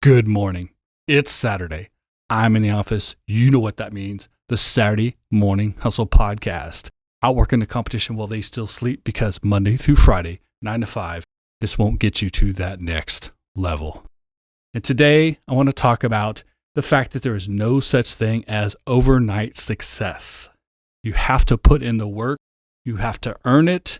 Good morning. It's Saturday. I'm in the office. You know what that means. The Saturday Morning Hustle podcast. Outworking the competition while they still sleep, because Monday through Friday, 9 to 5, this won't get you to that next level. And today I want to talk about the fact that there is no such thing as overnight success. You have to put in the work. You have to earn it,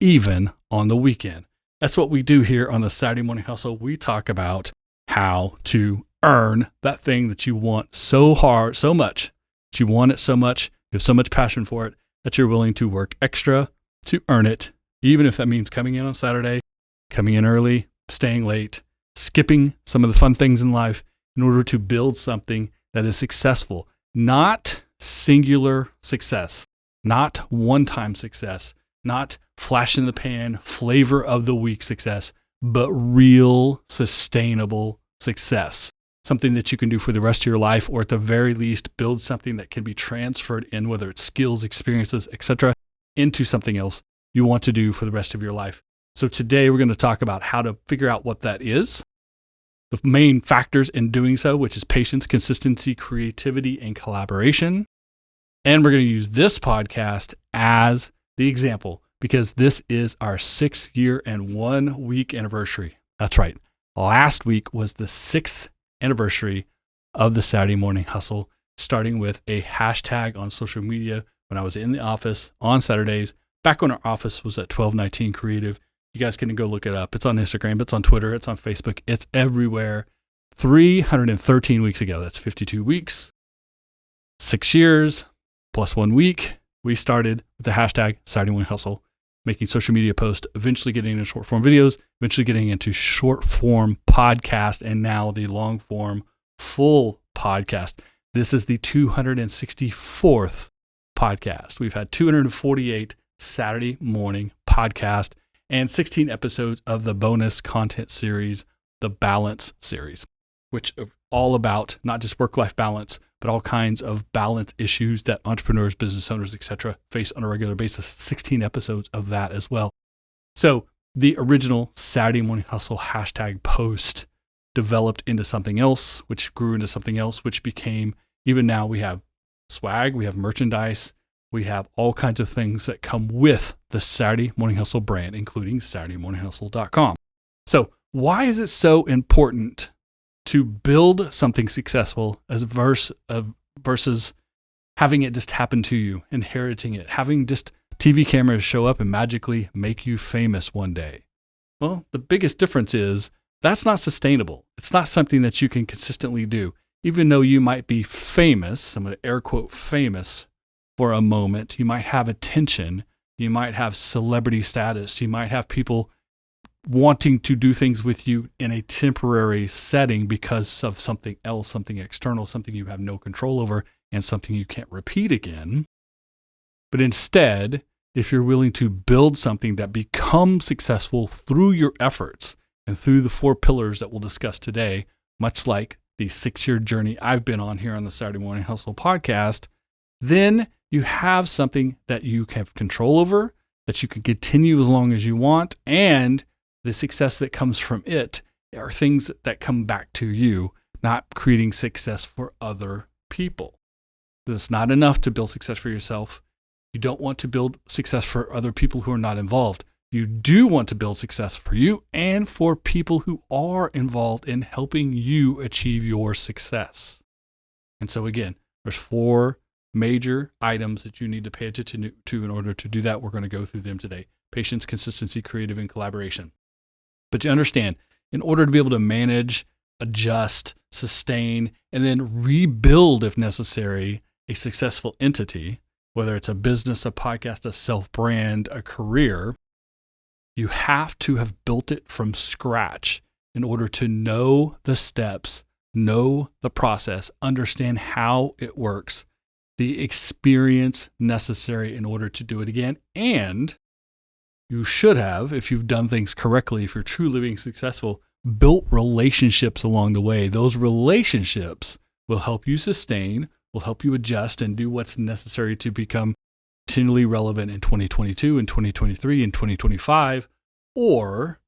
even on the weekend. That's what we do here on the Saturday Morning Hustle. We talk about how to earn that thing that you want so hard, so much, that you want it so much, you have so much passion for it, that you're willing to work extra to earn it, even if that means coming in on Saturday, coming in early, staying late, skipping some of the fun things in life in order to build something that is successful. Not singular success, not one-time success, not flash in the pan, flavor of the week success, but real sustainable success. Something that you can do for the rest of your life, or at the very least build something that can be transferred in, whether it's skills, experiences, etc., into something else you want to do for the rest of your life. So today we're going to talk about how to figure out what that is, the main factors in doing so, which is patience, consistency, creativity, and collaboration. And we're going to use this podcast as the example, because this is our 6-year and 1 week anniversary. That's right. Last week was the 6th anniversary of the Saturday Morning Hustle, starting with a hashtag on social media when I was in the office on Saturdays, back when our office was at 1219 Creative. You guys can go look it up. It's on Instagram, it's on Twitter, it's on Facebook, it's everywhere. 313 weeks ago, that's 52 weeks, 6 years plus 1 week, we started with the hashtag Saturday Morning Hustle, making social media posts, eventually getting into short form videos, eventually getting into short form podcast, and now the long form full podcast. This is the 264th podcast. We've had 248 Saturday morning podcast and 16 episodes of the bonus content series, the Balance series, which are all about not just work-life balance, but all kinds of balance issues that entrepreneurs, business owners, etc., face on a regular basis. 16 episodes of that as well. So the original Saturday Morning Hustle hashtag post developed into something else, which grew into something else, which became, even now we have swag, we have merchandise, we have all kinds of things that come with the Saturday Morning Hustle brand, including SaturdayMorningHustle.com. So why is it so important to build something successful versus having it just happen to you, inheriting it, having just TV cameras show up and magically make you famous one day? Well, the biggest difference is that's not sustainable. It's not something that you can consistently do. Even though you might be famous, I'm going to air quote famous for a moment, you might have attention, you might have celebrity status, you might have people wanting to do things with you in a temporary setting because of something else, something external, something you have no control over, and something you can't repeat again. But instead, if you're willing to build something that becomes successful through your efforts and through the 4 pillars that we'll discuss today, much like the 6-year journey I've been on here on the Saturday Morning Hustle podcast, then you have something that you have control over, that you can continue as long as you want, and the success that comes from it are things that come back to you, not creating success for other people. It's not enough to build success for yourself. You don't want to build success for other people who are not involved. You do want to build success for you and for people who are involved in helping you achieve your success. And so again, there's 4 major items that you need to pay attention to in order to do that. We're going to go through them today. Patience, consistency, creative, and collaboration. But you understand, in order to be able to manage, adjust, sustain, and then rebuild, if necessary, a successful entity, whether it's a business, a podcast, a self-brand, a career, you have to have built it from scratch in order to know the steps, know the process, understand how it works, the experience necessary in order to do it again, and you should have, if you've done things correctly, if you're truly being successful, built relationships along the way. Those relationships will help you sustain, will help you adjust and do what's necessary to become continually relevant in 2022 and 2023 and 2025, or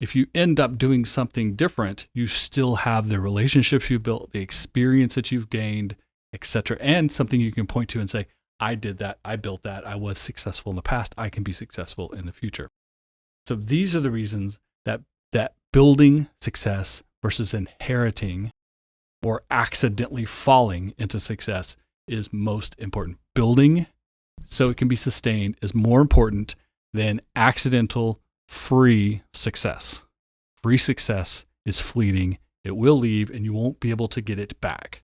If you end up doing something different, you still have the relationships you built, the experience that you've gained, etc., and something you can point to and say, I did that, I built that, I was successful in the past, I can be successful in the future. So these are the reasons that building success versus inheriting or accidentally falling into success is most important. Building so it can be sustained is more important than accidental free success. Free success is fleeting. It will leave and you won't be able to get it back.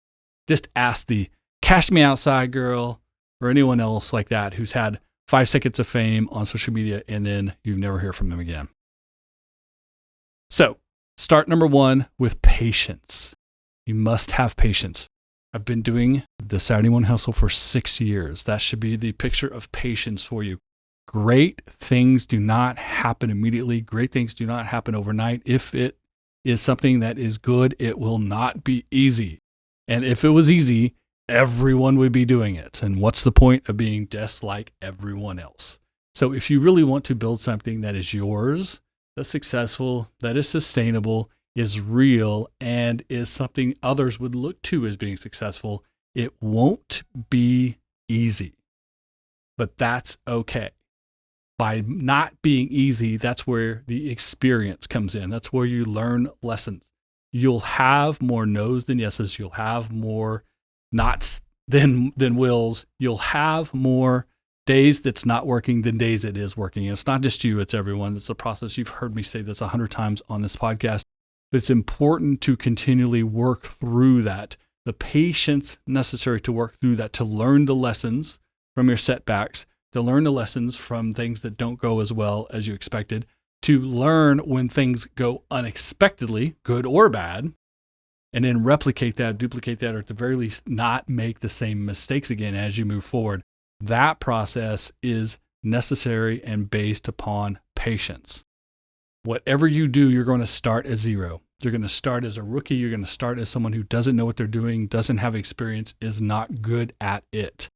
Just ask the cash me outside girl or anyone else like that who's had 5 seconds of fame on social media and then you never hear from them again. So start number 1 with patience. You must have patience. I've been doing the Saturday Morning Hustle for 6 years. That should be the picture of patience for you. Great things do not happen immediately. Great things do not happen overnight. If it is something that is good, it will not be easy. And if it was easy, everyone would be doing it. And what's the point of being just like everyone else? So if you really want to build something that is yours, that's successful, that is sustainable, is real, and is something others would look to as being successful, it won't be easy. But that's okay. By not being easy, that's where the experience comes in. That's where you learn lessons. You'll have more no's than yeses. You'll have more nots than wills. You'll have more days that's not working than days it is working. And it's not just you, it's everyone. It's a process. You've heard me say this 100 times on this podcast. But it's important to continually work through that. The patience necessary to work through that, to learn the lessons from your setbacks, to learn the lessons from things that don't go as well as you expected, to learn when things go unexpectedly, good or bad, and then replicate that, duplicate that, or at the very least not make the same mistakes again as you move forward. That process is necessary and based upon patience. Whatever you do, you're going to start as zero. You're going to start as a rookie. You're going to start as someone who doesn't know what they're doing, doesn't have experience, is not good at it.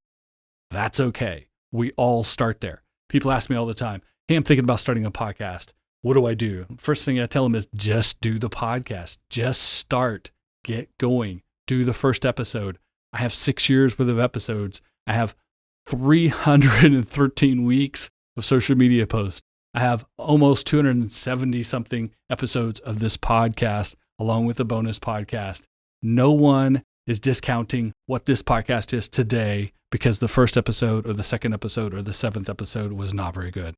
That's okay. We all start there. People ask me all the time, hey, I'm thinking about starting a podcast. What do I do? First thing I tell them is just do the podcast. Just start. Get going. Do the first episode. I have 6 years worth of episodes. I have 313 weeks of social media posts. I have almost 270 something episodes of this podcast, along with a bonus podcast. No one is discounting what this podcast is today because the first episode or the second episode or the 7th episode was not very good.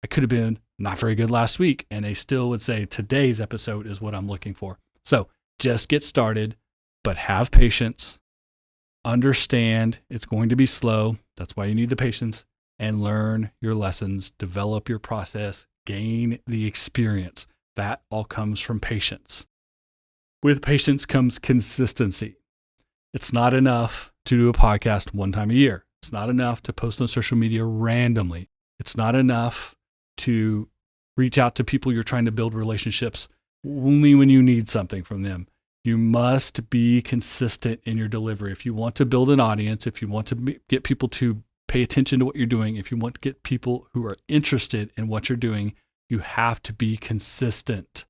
I could have been not very good last week, and they still would say today's episode is what I'm looking for. So just get started, but have patience. Understand it's going to be slow. That's why you need the patience, and learn your lessons, develop your process, gain the experience. That all comes from patience. With patience comes consistency. It's not enough to do a podcast one time a year. It's not enough to post on social media randomly. It's not enough to reach out to people you're trying to build relationships only when you need something from them. You must be consistent in your delivery. If you want to build an audience, if you want to get people to pay attention to what you're doing, if you want to get people who are interested in what you're doing, you have to be consistent.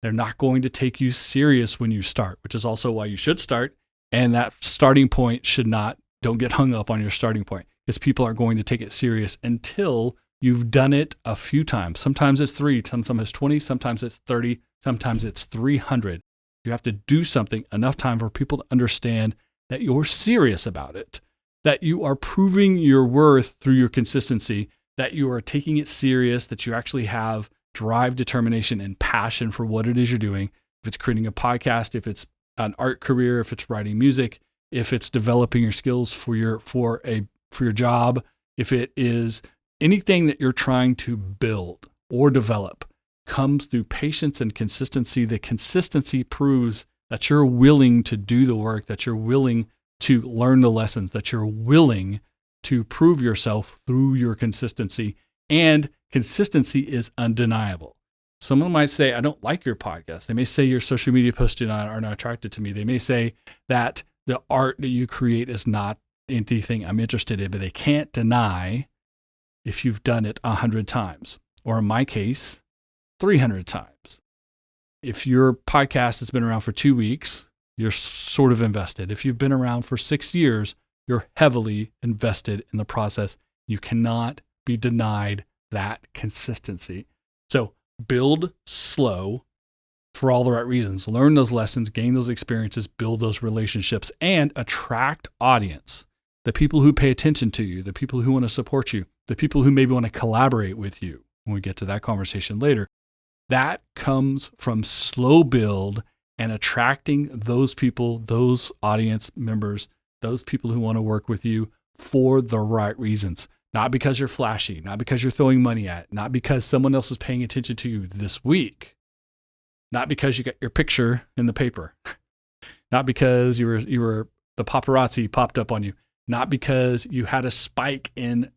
They're not going to take you serious when you start, which is also why you should start. And that starting point don't get hung up on your starting point, because people aren't going to take it serious until you've done it a few times. Sometimes it's 3, sometimes it's 20, sometimes it's 30, sometimes it's 300. You have to do something enough time for people to understand that you're serious about it, that you are proving your worth through your consistency, that you are taking it serious, that you actually have drive, determination, and passion for what it is you're doing. If it's creating a podcast, if it's an art career, if it's writing music, if it's developing your skills for your job, if it is anything that you're trying to build or develop, comes through patience and consistency. The consistency proves that you're willing to do the work, that you're willing to learn the lessons, that you're willing to prove yourself through your consistency. And consistency is undeniable. Someone might say, I don't like your podcast. They may say your social media posts are not attracted to me. They may say that the art that you create is not anything I'm interested in, but they can't deny if you've done it 100 times. Or in my case, 300 times. If your podcast has been around for 2 weeks, you're sort of invested. If you've been around for 6 years, you're heavily invested in the process. You cannot be denied that consistency. So build slow for all the right reasons. Learn those lessons, gain those experiences, build those relationships, and attract audience. The people who pay attention to you, the people who want to support you, the people who maybe want to collaborate with you when we get to that conversation later. That comes from slow build and attracting those people, those audience members, those people who want to work with you for the right reasons. Not because you're flashy, not because you're throwing money at it, not because someone else is paying attention to you this week, not because you got your picture in the paper, not because you were the paparazzi popped up on you, not because you had a spike in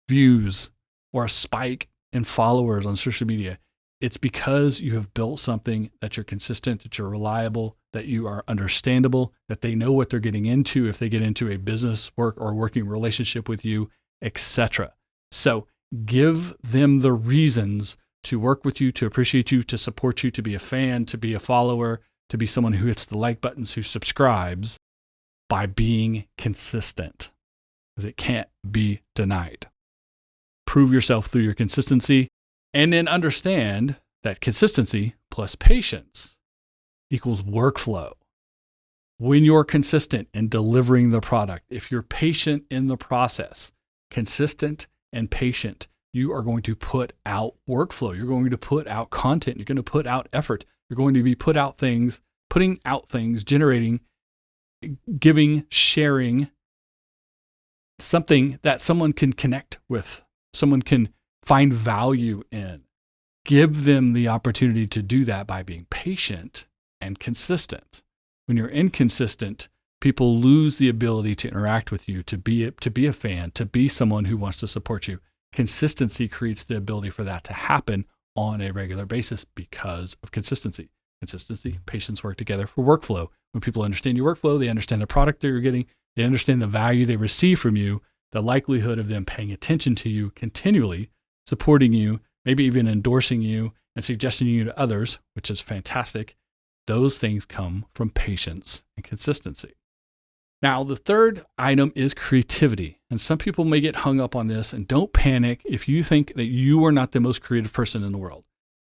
views or a spike in followers on social media. It's because you have built something that you're consistent, that you're reliable, that you are understandable, that they know what they're getting into if they get into a business work or working relationship with you, etc. So give them the reasons to work with you, to appreciate you, to support you, to be a fan, to be a follower, to be someone who hits the like buttons, who subscribes, by being consistent, because it can't be denied. Prove yourself through your consistency, and then understand that consistency plus patience equals workflow. When you're consistent in delivering the product, if you're patient in the process, consistent and patient, you are going to put out workflow. You're going to put out content. You're going to put out effort. You're going to be putting out things, generating, giving, sharing something that someone can connect with, someone can find value in. Give them the opportunity to do that by being patient and consistent. When you're inconsistent, people lose the ability to interact with you, to be a fan, to be someone who wants to support you. Consistency creates the ability for that to happen on a regular basis because of consistency. Consistency, patience work together for workflow. When people understand your workflow, they understand the product that you're getting, they understand the value they receive from you, the likelihood of them paying attention to you continually, supporting you, maybe even endorsing you and suggesting you to others, which is fantastic. Those things come from patience and consistency. Now, the third item is creativity. And some people may get hung up on this, and don't panic if you think that you are not the most creative person in the world.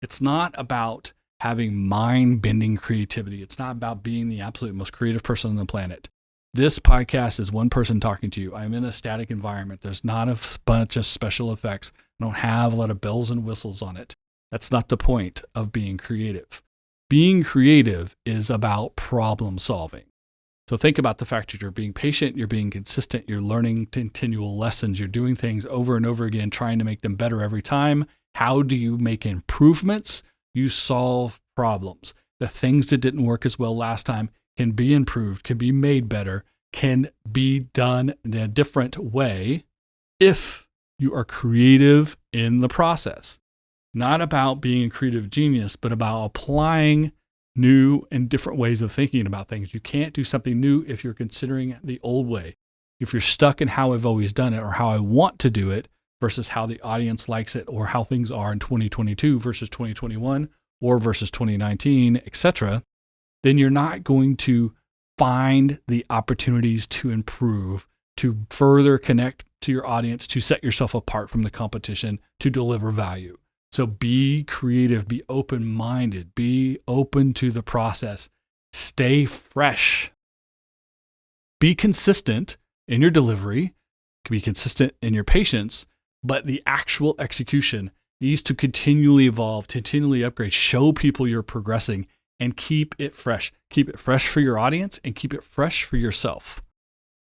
It's not about having mind-bending creativity. It's not about being the absolute most creative person on the planet. This podcast is one person talking to you. I'm in a static environment. There's not a bunch of special effects. I don't have a lot of bells and whistles on it. That's not the point of being creative. Being creative is about problem solving. So think about the fact that you're being patient, you're being consistent, you're learning continual lessons, you're doing things over and over again, trying to make them better every time. How do you make improvements? You solve problems. The things that didn't work as well last time can be improved, can be made better, can be done in a different way if you are creative in the process. Not about being a creative genius, but about applying new and different ways of thinking about things. You can't do something new if you're considering the old way. If you're stuck in how I've always done it or how I want to do it versus how the audience likes it or how things are in 2022 versus 2021 or versus 2019, etc., then you're not going to find the opportunities to improve, to further connect to your audience, to set yourself apart from the competition, to deliver value. So be creative, be open-minded, be open to the process, stay fresh, be consistent in your delivery, be consistent in your patience, but the actual execution needs to continually evolve, continually upgrade, show people you're progressing, and keep it fresh. Keep it fresh for your audience and keep it fresh for yourself.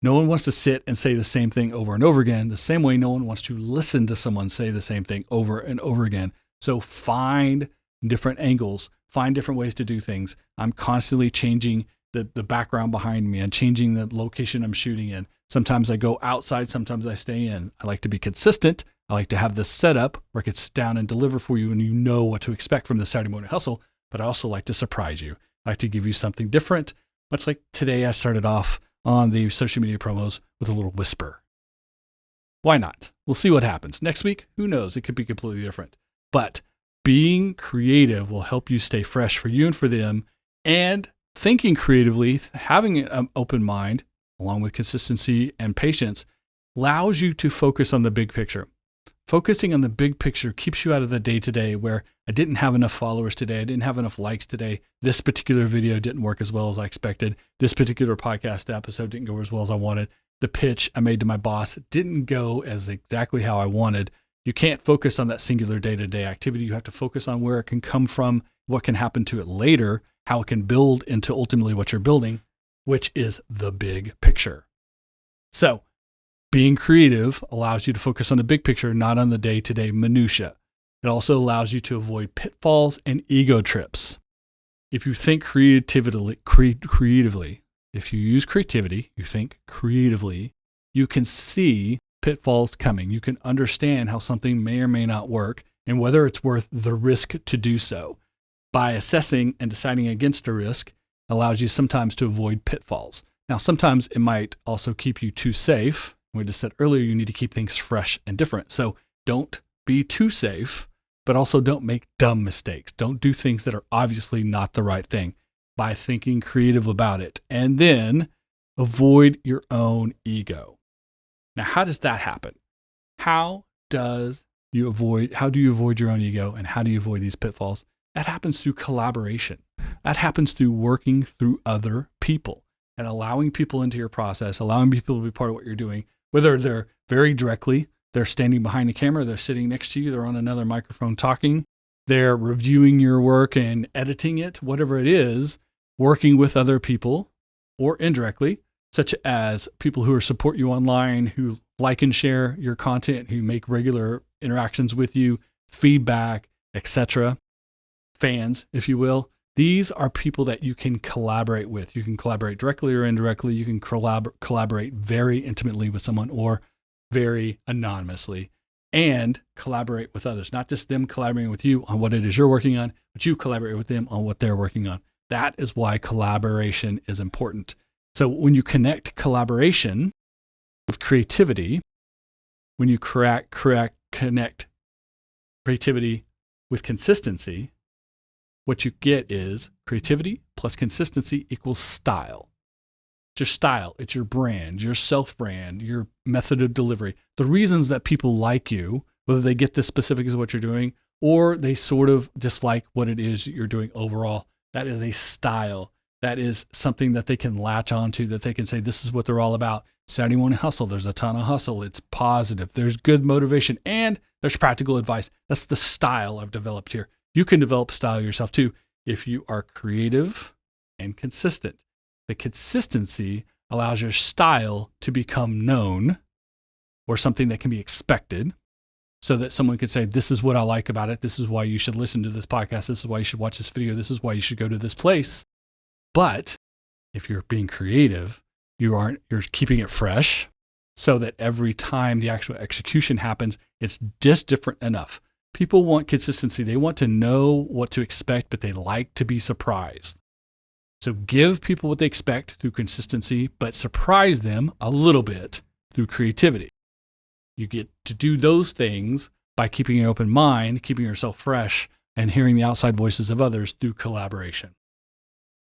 No one wants to sit and say the same thing over and over again, the same way no one wants to listen to someone say the same thing over and over again. So find different angles, find different ways to do things. I'm constantly changing the background behind me and changing the location I'm shooting in. Sometimes I go outside, sometimes I stay in. I like to be consistent. I like to have this setup where I can sit down and deliver for you and you know what to expect from the Saturday Morning Hustle, but I also like to surprise you. I like to give you something different. Much like today, I started off on the social media promos with a little whisper. Why not? We'll see what happens. Next week, who knows? It could be completely different. But Being creative will help you stay fresh for you and for them. And thinking creatively, having an open mind, along with consistency and patience, allows you to focus on the big picture. Focusing on the big picture keeps you out of the day-to-day where I didn't have enough followers today. I didn't have enough likes today. This particular video didn't work as well as I expected. This particular podcast episode didn't go as well as I wanted. The pitch I made to my boss didn't go as exactly how I wanted. You can't focus on that singular day-to-day activity. You have to focus on where it can come from, what can happen to it later, how it can build into ultimately what you're building, which is the big picture. So being creative allows you to focus on the big picture, not on the day-to-day minutia. It also allows you to avoid pitfalls and ego trips. If you think creatively, if you use creativity, you think creatively, you can see pitfalls coming. You can understand how something may or may not work and whether it's worth the risk to do so. By assessing and deciding against a risk allows you sometimes to avoid pitfalls. Now, sometimes it might also keep you too safe. We just said earlier, you need to keep things fresh and different. So don't be too safe, but also don't make dumb mistakes. Don't do things that are obviously not the right thing by thinking creative about it. And then avoid your own ego. Now, how does that happen? How do you avoid your own ego, and how do you avoid these pitfalls? That happens through collaboration. That happens through working through other people and allowing people into your process, allowing people to be part of what you're doing, whether they're very directly, they're standing behind the camera, they're sitting next to you, they're on another microphone talking, they're reviewing your work and editing it, whatever it is, working with other people, or indirectly, such as people who support you online, who like and share your content, who make regular interactions with you, feedback, etc. Fans, if you will. These are people that you can collaborate with. You can collaborate directly or indirectly. You can collaborate very intimately with someone or very anonymously, and collaborate with others. Not just them collaborating with you on what it is you're working on, but you collaborate with them on what they're working on. That is why collaboration is important. So when you connect collaboration with creativity, when you connect creativity with consistency, what you get is creativity plus consistency equals style. It's your style, it's your brand, your self-brand, your method of delivery. The reasons that people like you, whether they get the specifics of what you're doing or they sort of dislike what it is you're doing overall, that is a style. That is something that they can latch onto, that they can say, this is what they're all about. Saturday Morning Hustle, there's a ton of hustle. It's positive. There's good motivation, and there's practical advice. That's the style I've developed here. You can develop style yourself too if you are creative and consistent. The consistency allows your style to become known or something that can be expected so that someone could say, this is what I like about it. This is why you should listen to this podcast. This is why you should watch this video. This is why you should go to this place. But if you're being creative, you're keeping it fresh so that every time the actual execution happens, it's just different enough. People want consistency. They want to know what to expect, but they like to be surprised. So give people what they expect through consistency, but surprise them a little bit through creativity. You get to do those things by keeping an open mind, keeping yourself fresh, and hearing the outside voices of others through collaboration.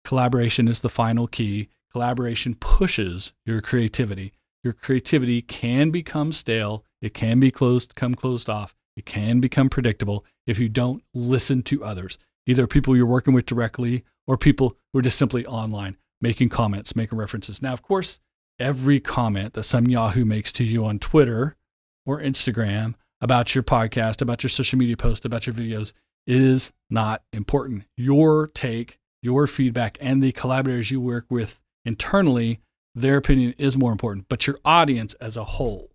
Collaboration is the final key. Collaboration pushes your creativity. Your creativity can become stale. It can become closed off. It can become predictable if you don't listen to others, either people you're working with directly or people who are just simply online, making comments, making references. Now, of course, every comment that some Yahoo makes to you on Twitter or Instagram about your podcast, about your social media post, about your videos is not important. Your take, your feedback, and the collaborators you work with internally, their opinion is more important, but your audience as a whole,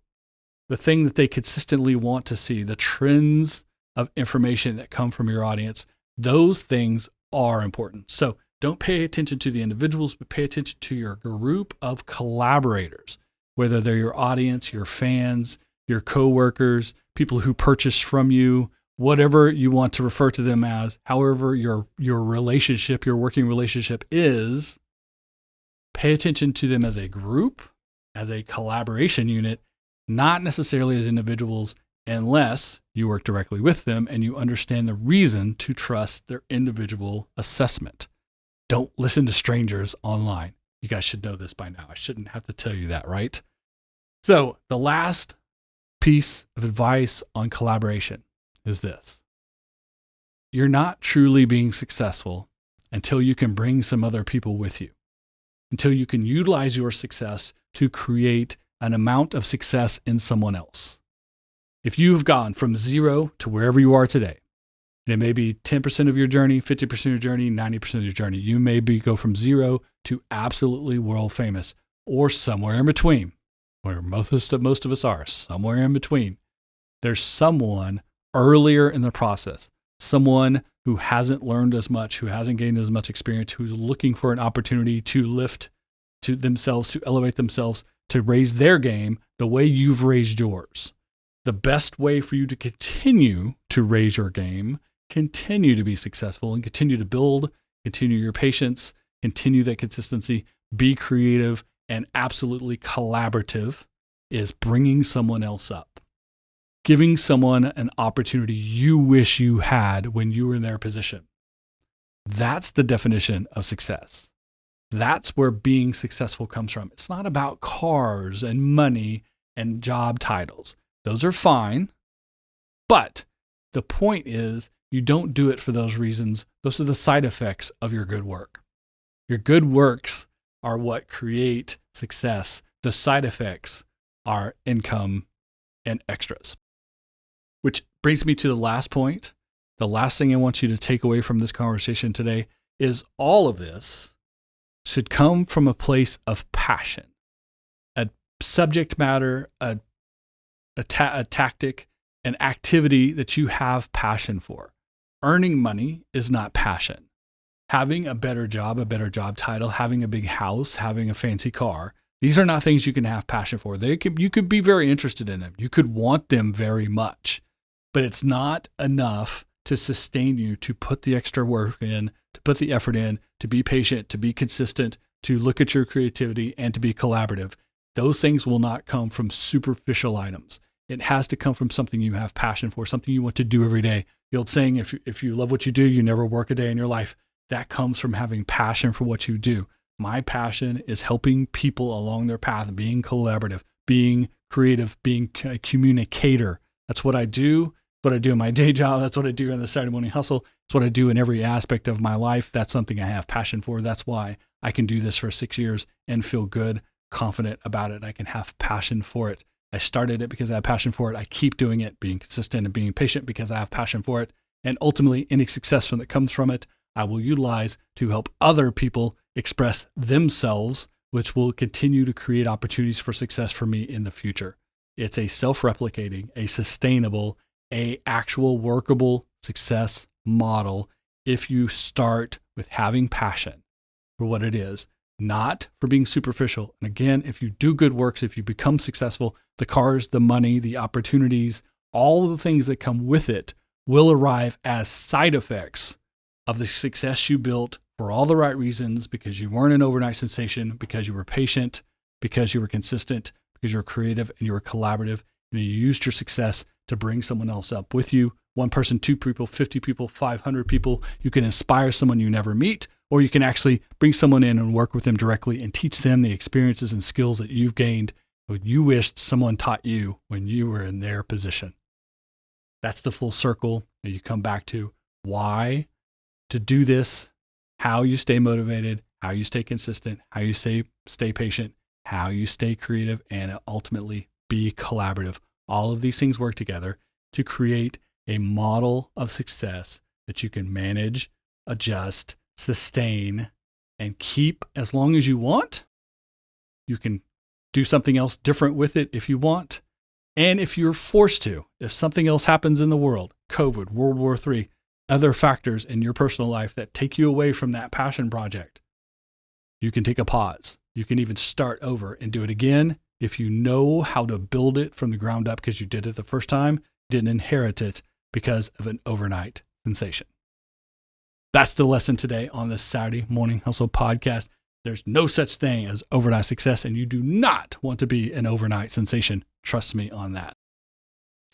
the thing that they consistently want to see, the trends of information that come from your audience, those things are important. So don't pay attention to the individuals, but pay attention to your group of collaborators, whether they're your audience, your fans, your coworkers, people who purchase from you, whatever you want to refer to them as, however your relationship, your working relationship is, pay attention to them as a group, as a collaboration unit, not necessarily as individuals, unless you work directly with them and you understand the reason to trust their individual assessment. Don't listen to strangers online. You guys should know this by now. I shouldn't have to tell you that, right? So the last piece of advice on collaboration is this. You're not truly being successful until you can bring some other people with you, until you can utilize your success to create an amount of success in someone else. If you have gone from 0 to wherever you are today, and it may be 10% of your journey, 50% of your journey, 90% of your journey, you may go from 0 to absolutely world famous, or somewhere in between, where most of us are, somewhere in between. There's someone earlier in the process, someone who hasn't learned as much, who hasn't gained as much experience, who's looking for an opportunity to lift to themselves, to elevate themselves, to raise their game the way you've raised yours. The best way for you to continue to raise your game, continue to be successful, and continue to build, continue your patience, continue that consistency, be creative, and absolutely collaborative is bringing someone else up. Giving someone an opportunity you wish you had when you were in their position. That's the definition of success. That's where being successful comes from. It's not about cars and money and job titles. Those are fine. But the point is, you don't do it for those reasons. Those are the side effects of your good work. Your good works are what create success. The side effects are income and extras. Which brings me to the last point. The last thing I want you to take away from this conversation today is all of this should come from a place of passion, a subject matter, a tactic, an activity that you have passion for. Earning money is not passion. Having a better job title, having a big house, having a fancy car, these are not things you can have passion for. You could be very interested in them. You could want them very much, but it's not enough to sustain you to put the extra work in, to put the effort in, to be patient, to be consistent, to look at your creativity, and to be collaborative. Those things will not come from superficial items. It has to come from something you have passion for, something you want to do every day. The old saying, if you love what you do, you never work a day in your life. That comes from having passion for what you do. My passion is helping people along their path, being collaborative, being creative, being a communicator. That's what I do. That's what I do in my day job. That's what I do in the Saturday Morning Hustle. It's what I do in every aspect of my life. That's something I have passion for. That's why I can do this for 6 years and feel good, confident about it. I can have passion for it. I started it because I have passion for it. I keep doing it, being consistent and being patient because I have passion for it. And ultimately, any success that comes from it, I will utilize to help other people express themselves, which will continue to create opportunities for success for me in the future. It's a self-replicating, a sustainable, a actual workable success model if you start with having passion for what it is, not for being superficial. And again, if you do good works, if you become successful, the cars, the money, the opportunities, all of the things that come with it will arrive as side effects of the success you built for all the right reasons, because you weren't an overnight sensation, because you were patient, because you were consistent, because you were creative and you were collaborative, and you used your success to bring someone else up with you. One person, 2 people, 50 people, 500 people. You can inspire someone you never meet, or you can actually bring someone in and work with them directly and teach them the experiences and skills that you've gained, what you wished someone taught you when you were in their position. That's the full circle that you come back to. Why to do this, how you stay motivated, how you stay consistent, how you stay patient, how you stay creative, and ultimately be collaborative. All of these things work together to create a model of success that you can manage, adjust, sustain, and keep as long as you want. You can do something else different with it if you want. And if you're forced to, if something else happens in the world, COVID, World War III, other factors in your personal life that take you away from that passion project, you can take a pause. You can even start over and do it again if you know how to build it from the ground up because you did it the first time, didn't inherit it because of an overnight sensation. That's the lesson today on the Saturday Morning Hustle podcast. There's no such thing as overnight success, and you do not want to be an overnight sensation. Trust me on that.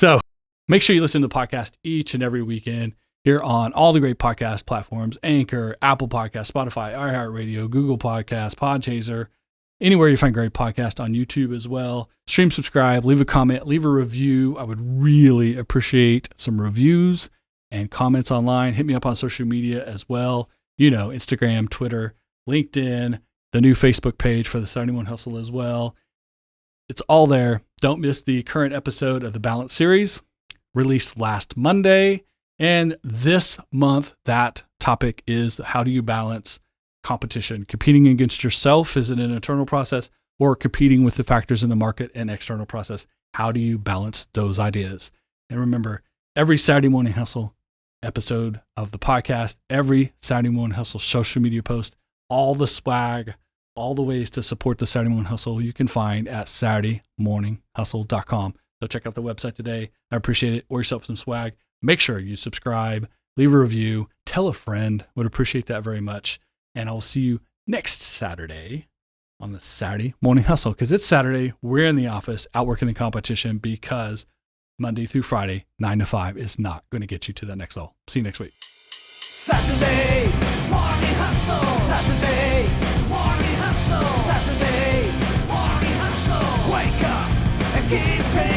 So Make sure you listen to the podcast each and every weekend here on all the great podcast platforms, Anchor, Apple Podcasts, Spotify, iHeartRadio, Google Podcasts, Podchaser, anywhere you find great podcasts, on YouTube as well. Stream, subscribe, leave a comment, leave a review. I would really appreciate some reviews and comments online. Hit me up on social media as well. Instagram, Twitter, LinkedIn, the new Facebook page for the Saturday Morning Hustle as well. It's all there. Don't miss the current episode of the Balance series, released last Monday. And this month, that topic is how do you balance competition? Competing against yourself, is it an internal process, or competing with the factors in the market and external process? How do you balance those ideas? And remember, every Saturday Morning Hustle episode of the podcast, every Saturday Morning Hustle social media post, all the swag, all the ways to support the Saturday Morning Hustle you can find at SaturdayMorningHustle.com. So check out the website today. I appreciate it. Order yourself some swag. Make sure you subscribe, leave a review, tell a friend. Would appreciate that very much. And I'll see you next Saturday on the Saturday Morning Hustle, because it's Saturday. We're in the office, out working the competition, because Monday through Friday, 9 to 5 is not going to get you to that next level. See you next week. Saturday Morning Hustle. Saturday Morning Hustle. Saturday Morning Hustle. Wake up and keep dreaming.